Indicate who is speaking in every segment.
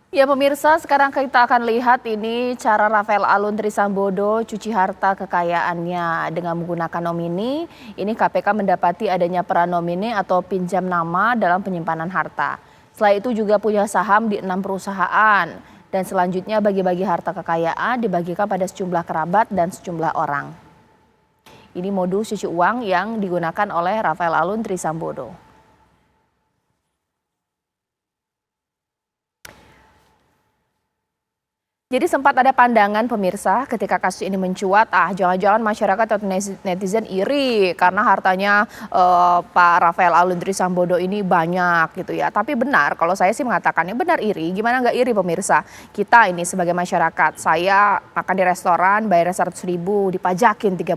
Speaker 1: Ya pemirsa, sekarang kita akan lihat ini cara Rafael Alun Trisambodo cuci harta kekayaannya dengan menggunakan nomini. Ini KPK mendapati adanya peran nomini atau pinjam nama dalam penyimpanan harta. Selain itu juga punya saham di 6 perusahaan. Dan selanjutnya bagi-bagi harta kekayaan dibagikan pada sejumlah kerabat dan sejumlah orang. Ini modus cuci uang yang digunakan oleh Rafael Alun Trisambodo. Jadi sempat ada pandangan pemirsa ketika kasus ini mencuat, jangan-jangan masyarakat atau netizen iri karena hartanya Pak Rafael Alun Trisambodo ini banyak gitu ya. Tapi benar, kalau saya sih mengatakannya benar iri, gimana nggak iri pemirsa? Kita ini sebagai masyarakat, saya makan di restoran bayar 100.000, dipajakin 30.000.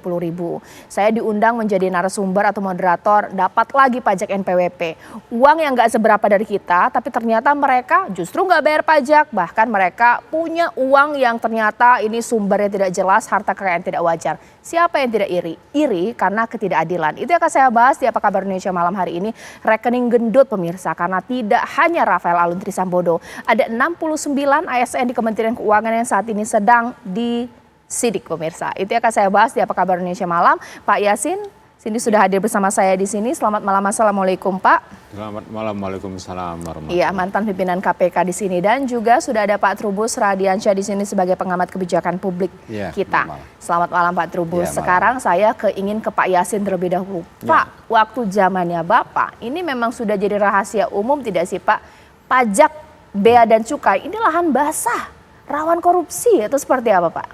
Speaker 1: Saya diundang menjadi narasumber atau moderator, dapat lagi pajak NPWP. Uang yang nggak seberapa dari kita, tapi ternyata mereka justru nggak bayar pajak, bahkan mereka punya uang yang ternyata ini sumbernya tidak jelas, harta kekayaan tidak wajar. Siapa yang tidak iri? Iri karena ketidakadilan. Itu yang akan saya bahas di Apa Kabar Indonesia malam hari ini. Rekening gendut pemirsa, karena tidak hanya Rafael Alun Trisambodo. Ada 69 ASN di Kementerian Keuangan yang saat ini sedang disidik pemirsa. Itu yang akan saya bahas di Apa Kabar Indonesia malam. Pak Yasin, sini sudah hadir bersama saya di sini. Selamat malam, assalamualaikum Pak.
Speaker 2: Selamat malam, waalaikumsalam warahmatullahi.
Speaker 1: Iya, mantan pimpinan KPK di sini dan juga sudah ada Pak Trubus Radiansyah di sini sebagai pengamat kebijakan publik kita. Selamat malam Pak Trubus. Sekarang saya ingin ke Pak Yasin terlebih dahulu. Pak, waktu zamannya Bapak, ini memang sudah jadi rahasia umum tidak sih Pak? Pajak, bea dan cukai ini lahan basah, rawan korupsi atau seperti apa Pak?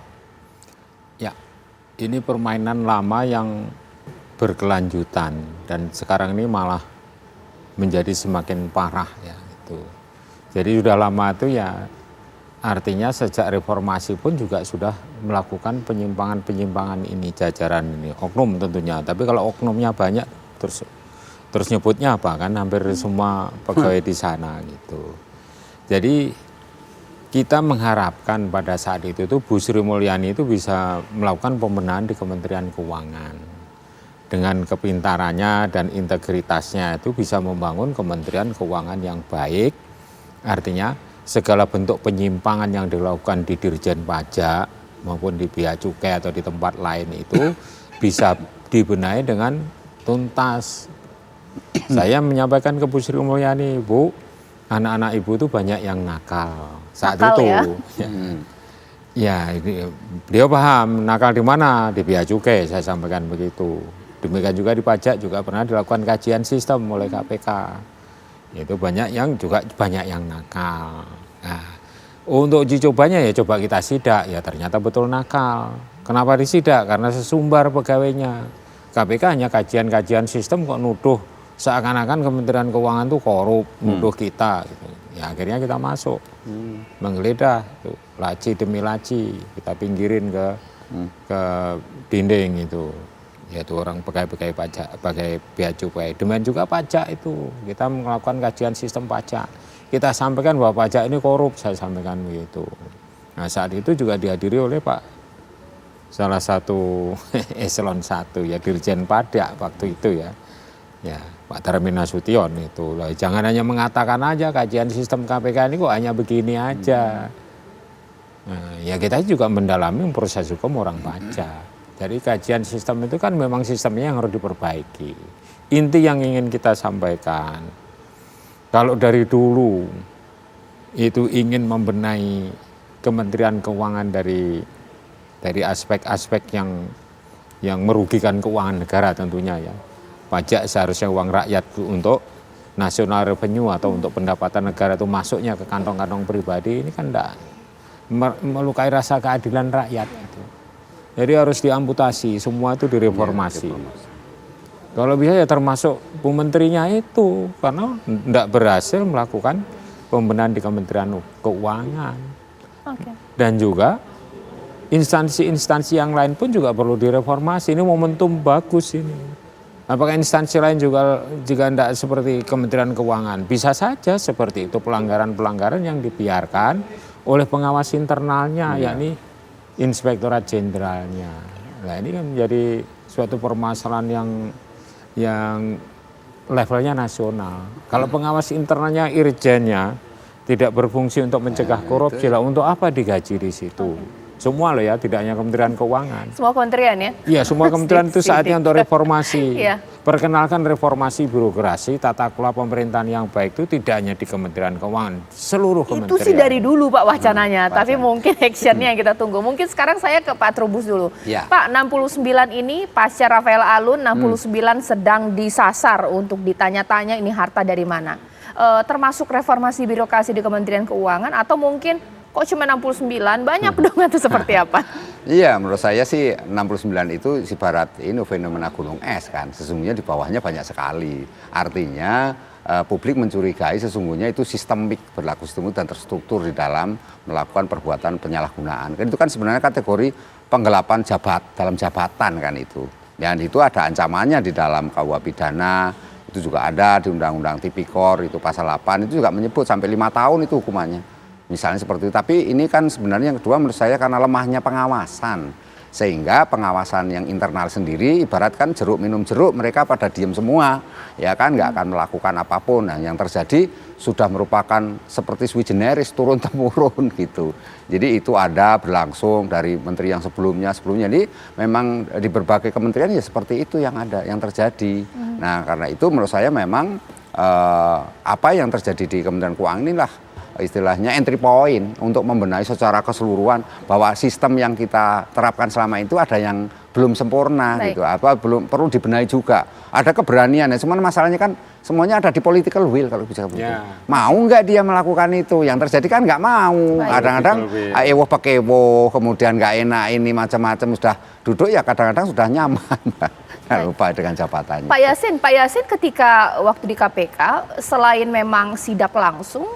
Speaker 2: Ya, ini permainan lama yang berkelanjutan dan sekarang ini malah menjadi semakin parah ya itu. Jadi sudah lama itu ya artinya sejak reformasi pun juga sudah melakukan penyimpangan-penyimpangan ini, jajaran ini, oknum tentunya. Tapi kalau oknumnya banyak terus nyebutnya apa kan, hampir semua pegawai di sana gitu. Jadi kita mengharapkan pada saat itu tuh Bu Sri Mulyani itu bisa melakukan pembenahan di Kementerian Keuangan. Dengan kepintarannya dan integritasnya itu bisa membangun Kementerian Keuangan yang baik. Artinya segala bentuk penyimpangan yang dilakukan di Dirjen Pajak maupun di Bea Cukai atau di tempat lain itu bisa dibenahi dengan tuntas. Saya menyampaikan ke Bu Sri Mulyani, Bu, anak-anak Ibu itu banyak yang nakal saat itu. Ya, dia paham nakal di mana, di Bea Cukai, saya sampaikan begitu. Demikian juga di pajak juga pernah dilakukan kajian sistem oleh KPK. Itu banyak yang nakal. Nah, untuk uji cobanya ya coba kita sidak, ya ternyata betul nakal. Kenapa disidak? Karena sesumbar pegawainya. KPK hanya kajian-kajian sistem kok nuduh seakan-akan Kementerian Keuangan itu korup, nuduh kita. Gitu. Ya akhirnya kita masuk, menggeledah, itu, laci demi laci, kita pinggirin ke dinding itu. Yaitu orang pegawai pajak, pegawai bea cukai. Demikian juga pajak itu, kita melakukan kajian sistem pajak. Kita sampaikan bahwa pajak ini korup, saya sampaikan begitu. Nah saat itu juga dihadiri oleh Pak salah satu eselon 1 ya, Dirjen Pajak waktu itu ya. Ya, Pak Darmin Nasution itu. Loh, jangan hanya mengatakan aja kajian sistem KPK ini kok hanya begini aja. Nah, ya kita juga mendalami proses hukum orang pajak. Jadi kajian sistem itu kan memang sistemnya yang harus diperbaiki. Inti yang ingin kita sampaikan, kalau dari dulu itu ingin membenahi Kementerian Keuangan dari aspek-aspek yang merugikan keuangan negara tentunya ya. Pajak seharusnya uang rakyat untuk national revenue atau untuk pendapatan negara itu masuknya ke kantong-kantong pribadi, ini kan enggak melukai rasa keadilan rakyat gitu. Jadi harus diamputasi, semua itu direformasi. Kalau bisa ya termasuk Bu Menterinya itu, karena tidak berhasil melakukan pembenahan di Kementerian Keuangan. Dan juga instansi-instansi yang lain pun juga perlu direformasi, ini momentum bagus ini. Apakah instansi lain juga jika tidak seperti Kementerian Keuangan? Bisa saja seperti itu, pelanggaran-pelanggaran yang dibiarkan oleh pengawas internalnya, yakni Inspektorat Jenderalnya. Nah ini kan menjadi suatu permasalahan yang levelnya nasional. Kalau pengawas internalnya, irjennya tidak berfungsi untuk mencegah korupsi lah. Untuk apa digaji di situ? Semua loh ya, tidak hanya Kementerian Keuangan.
Speaker 1: Semua kementerian ya?
Speaker 2: Iya, semua kementerian itu saatnya untuk reformasi.
Speaker 1: Iya.
Speaker 2: Perkenalkan reformasi birokrasi, tata kelola pemerintahan yang baik itu tidak hanya di Kementerian Keuangan, seluruh kementerian.
Speaker 1: Itu sih dari dulu Pak wacananya, tapi mungkin actionnya yang kita tunggu. Mungkin sekarang saya ke Pak Trubus dulu.
Speaker 3: Ya.
Speaker 1: Pak, 69 ini pasca Rafael Alun, 69 sedang disasar untuk ditanya-tanya ini harta dari mana. Termasuk reformasi birokrasi di Kementerian Keuangan atau mungkin kok cuma 69, banyak dong atau seperti apa?
Speaker 3: Iya, menurut saya sih 69 itu ibarat ini fenomena gunung es kan. Sesungguhnya di bawahnya banyak sekali. Artinya publik mencurigai sesungguhnya itu sistemik, berlaku sistemik dan terstruktur di dalam melakukan perbuatan penyalahgunaan. Itu kan sebenarnya kategori penggelapan dalam jabatan kan itu. Dan itu ada ancamannya di dalam KUH pidana, itu juga ada di Undang-Undang Tipikor, itu pasal 8, itu juga menyebut sampai 5 tahun itu hukumannya. Misalnya seperti itu, tapi ini kan sebenarnya yang kedua menurut saya karena lemahnya pengawasan. Sehingga pengawasan yang internal sendiri ibaratkan jeruk minum jeruk, mereka pada diem semua. Ya kan, nggak akan melakukan apapun. Nah yang terjadi sudah merupakan seperti sui generis, turun-temurun gitu. Jadi itu ada berlangsung dari menteri yang sebelumnya. Jadi memang di berbagai kementerian ya seperti itu yang ada, yang terjadi. Nah karena itu menurut saya memang apa yang terjadi di Kementerian Keuangan inilah istilahnya entry point untuk membenahi secara keseluruhan bahwa sistem yang kita terapkan selama itu ada yang belum sempurna.
Speaker 1: Baik.
Speaker 3: Gitu, apa belum perlu dibenahi juga. Ada keberanian ya, cuman masalahnya kan semuanya ada di political will kalau bisa begitu.
Speaker 2: Ya.
Speaker 3: Mau nggak dia melakukan itu? Yang terjadi kan nggak mau.
Speaker 1: Baik.
Speaker 3: Kadang-kadang
Speaker 2: Political will.
Speaker 3: ewoh pakewoh, kemudian nggak enak ini macam-macam sudah duduk ya kadang-kadang sudah nyaman. Lupa dengan jabatannya.
Speaker 1: Pak Yasin ketika waktu di KPK selain memang sidak langsung,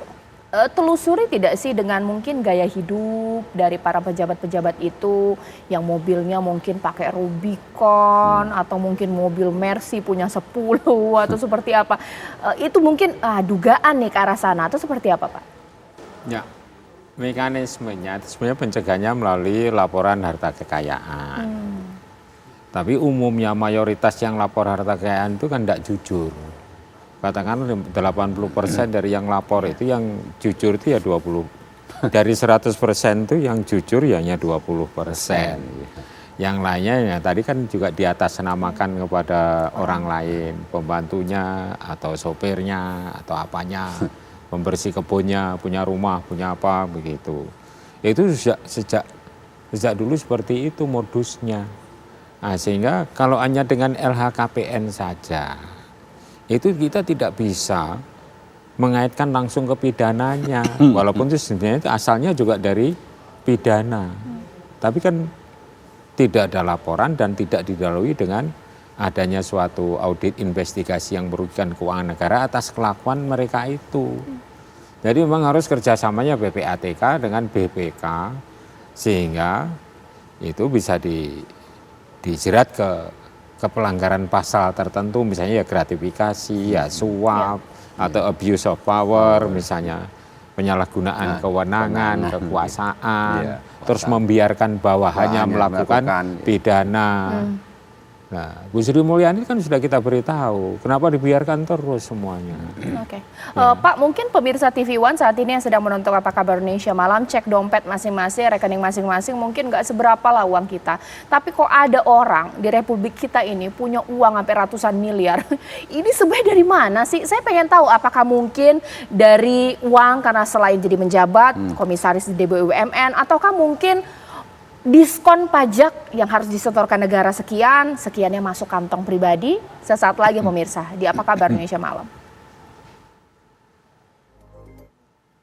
Speaker 1: telusuri tidak sih dengan mungkin gaya hidup dari para pejabat-pejabat itu yang mobilnya mungkin pakai Rubicon atau mungkin mobil Mercy punya 10 atau seperti apa? Itu mungkin dugaan nih ke arah sana atau seperti apa Pak?
Speaker 2: Ya, mekanismenya itu sebenarnya pencegahannya melalui laporan harta kekayaan. Tapi umumnya mayoritas yang lapor harta kekayaan itu kan tidak jujur. Katakan 80% dari yang lapor itu yang jujur itu ya 20. Dari 100% itu yang jujur ya hanya 20%. Yang lainnya ya tadi kan juga diatasnamakan kepada orang lain, pembantunya atau sopirnya atau apanya, pembersih kebunnya, punya rumah, punya apa begitu. Itu sejak dulu seperti itu modusnya. Nah, sehingga kalau hanya dengan LHKPN saja itu kita tidak bisa mengaitkan langsung ke pidananya, walaupun itu sebenarnya asalnya juga dari pidana. Tapi kan tidak ada laporan dan tidak didahului dengan adanya suatu audit investigasi yang merugikan keuangan negara atas kelakuan mereka itu. Jadi memang harus kerjasamanya PPATK dengan BPK sehingga itu bisa dijerat ke pelanggaran pasal tertentu, misalnya ya gratifikasi, ya suap, atau abuse of power, misalnya penyalahgunaan kewenangan, kekuasaan, terus membiarkan bawahannya melakukan pidana. Nah, Bu Sri Mulyani kan sudah kita beritahu, kenapa dibiarkan terus semuanya.
Speaker 1: Oke. Pak, mungkin pemirsa TV One saat ini yang sedang menonton Apa Kabar Indonesia Malam, cek dompet masing-masing, rekening masing-masing, mungkin nggak seberapa lah uang kita. Tapi kok ada orang di Republik kita ini punya uang sampai ratusan miliar. Ini sebenarnya dari mana sih? Saya pengen tahu apakah mungkin dari uang karena selain jadi menjabat, komisaris di BUMN, ataukah mungkin diskon pajak yang harus disetorkan negara sekian, sekiannya masuk kantong pribadi. Sesaat lagi pemirsa di Apa Kabar Indonesia Malam.